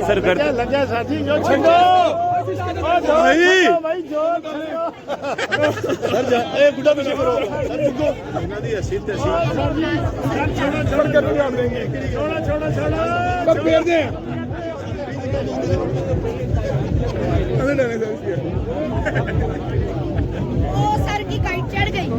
Sir कर लग जाए साथी जो छेड़ो भाई जो सर जा ए गुड्डा पीछे करो सर रुको इना दी हसीत छोड़ो छोड़ कर भी हम देंगे छोड़ो छोड़ो छोड़ो सब फेर दे अरे नहीं ओ सर की काइट चढ़ गई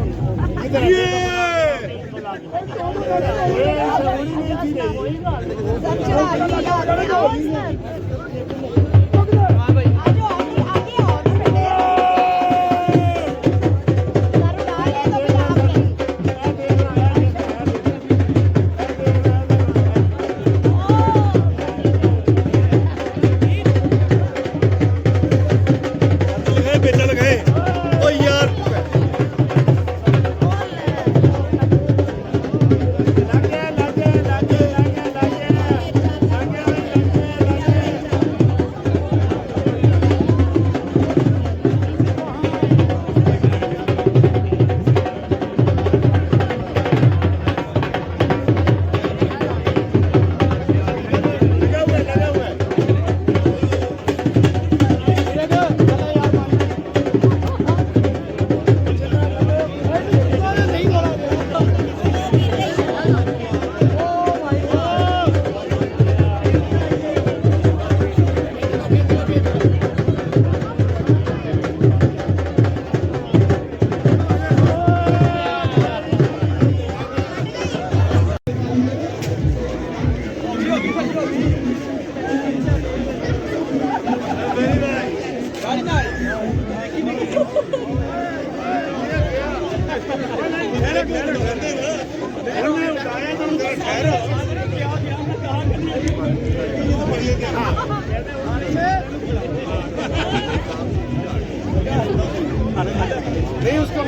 नहीं उसको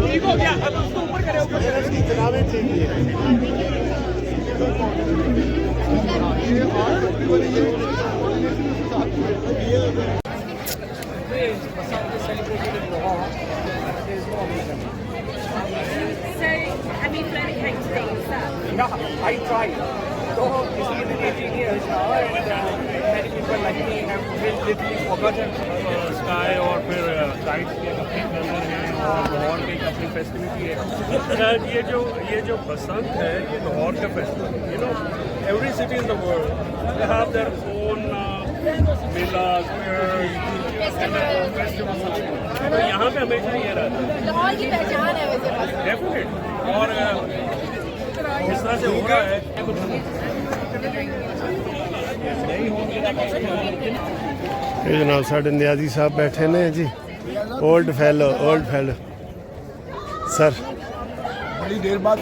ठीक हो गया अब उसको ऊपर करे इसकी चलावे चाहिए have you flown a kite today yourself? Yeah, I tried. So it's been 18 years now, and many people like me have literally forgotten sky और फिर काइट्स के अपनी कलर हैं और लाहौर की अपनी फेस्टिविटी है। ये जो बसंत है ये लाहौर का festival you know every city in the world they have their own Mela festival तो यहाँ पे हमेशा ये रहता है लाहौर की पहचान है वैसे बस डेफिनेट और इस तरह से हो रहा है ये जनाब साढ़े नियाजी साहब बैठे ने जी ओल्ड फेलो सर बड़ी देर बाद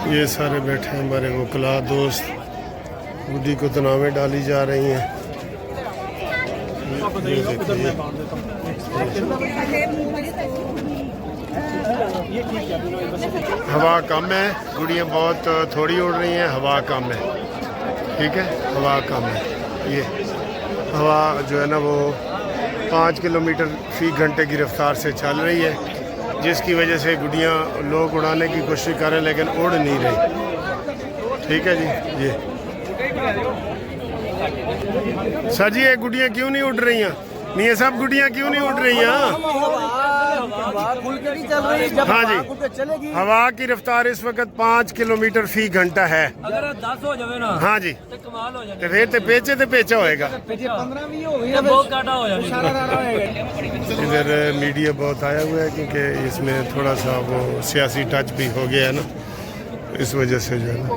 ये सारे बैठे हैं हमारे वकला दोस्त गुड्डी को तनावे डाली जा रही हैं हवा कम है गुड़ियाँ बहुत थोड़ी उड़ रही हैं हवा कम है ठीक है हवा कम है ये हवा जो है ना वो 5 किलोमीटर फी घंटे की रफ्तार से चल रही है जिसकी वजह से गुड़ियाँ लोग उड़ाने की कोशिश कर रहे हैं लेकिन उड़ नहीं रही ठीक है जी ये सर जी ये गुड़ियाँ क्यों नहीं उड़ रही हैं मियाँ साहब गुड़ियाँ क्यों नहीं उड़ रही हैं हाँ जी हवा की रफ्तार इस वक्त 5 किलोमीटर फी घंटा है अगर 10 हो जाए ना हाँ जी तो कमाल हो जाए तो फिर तो पेचा होएगा इधर मीडिया बहुत आया हुआ है क्योंकि इसमें थोड़ा सा वो सियासी टच भी हो गया है ना इस वजह से जो है ना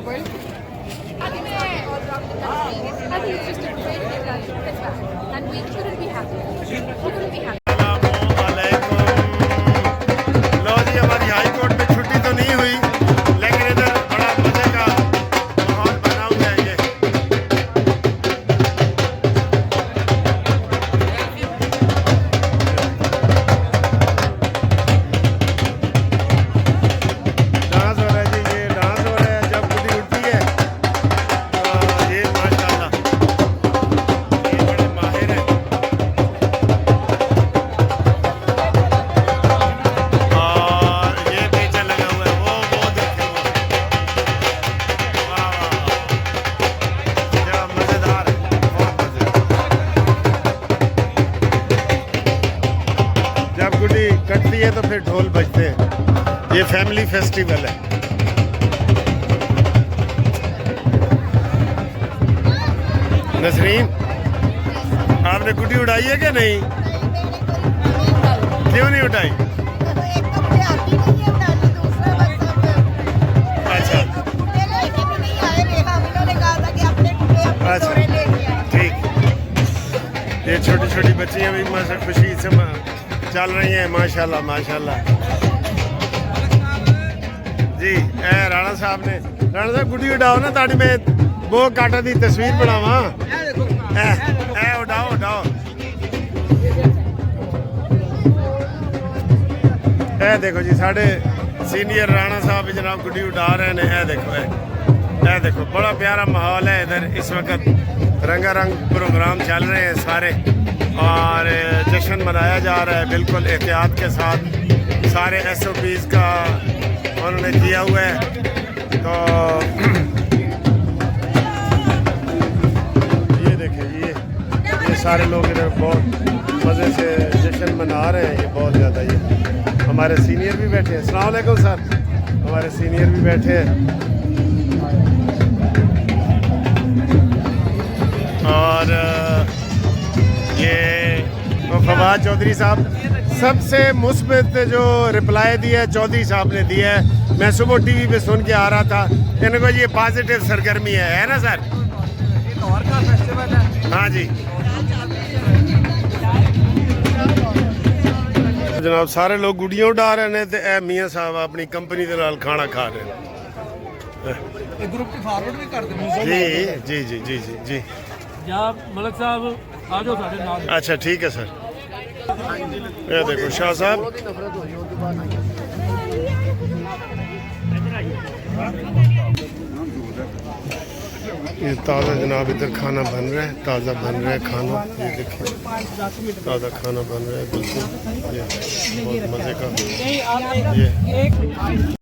कटती है तो फिर ढोल बजते हैं। ये फैमिली फेस्टिवल है। नसरीन, आपने गुड्डी उड़ाई है क्या नहीं? क्यों नहीं उठाई? अच्छा अच्छा, ठीक। ये छोटी छोटी बच्चियां भी माशा खुशी से चल रही हैं, माशाल्लाह माशाल्लाह। जी राणा साहब गुड्डी उड़ाओ ना, ताड़ी में वो काटा दी तस्वीर बनावा। उड़ाओ उड़ाओ। देखो जी, साढ़े सीनियर राणा साहब जनाब गुड्डी उड़ा रहे हैं। देखो बड़ा प्यारा माहौल है इधर इस वक्त। रंगारंग प्रोग्राम चल रहे हैं सारे, और जश्न मनाया जा रहा है बिल्कुल एहतियात के साथ। सारे SOPs का उन्होंने किया हुआ है। तो ये देखें, ये सारे लोग इधर बहुत मज़े से जश्न मना रहे हैं। ये बहुत ज़्यादा, ये हमारे सीनियर भी बैठे हैं। अस्सलाम वालेकुम सर, हमारे सीनियर भी बैठे हैं। और ये फवाद चौधरी साहब, सबसे मुस्बत जो रिप्लाई दिया है चौधरी साहब ने दिया है। मैं सुबह TV पे सुन के आ रहा था, इनको ये पॉजिटिव सरगर्मी है ना सर? लाहौर का फेस्टिवल है। हाँ जी जनाब, सारे लोग गुड़ियाँ उड़ा रहे हैं। तो मियाँ साहब अपनी कंपनी के नाल खाना खा रहे हैं। ग्रुप की फॉरवर्ड भी कर दें। जी जी जी जी जी जी। जनाब मलिक साहब आ जाओ साढ़े नाल। अच्छा ठीक है सर। ये देखो शाह साहब, ये ताज़ा जनाब इधर खाना बन रहा है, ताज़ा बन रहा है खाना। ये देखिए ताज़ा खाना बन रहा है बिल्कुल। ये बहुत मज़े का ये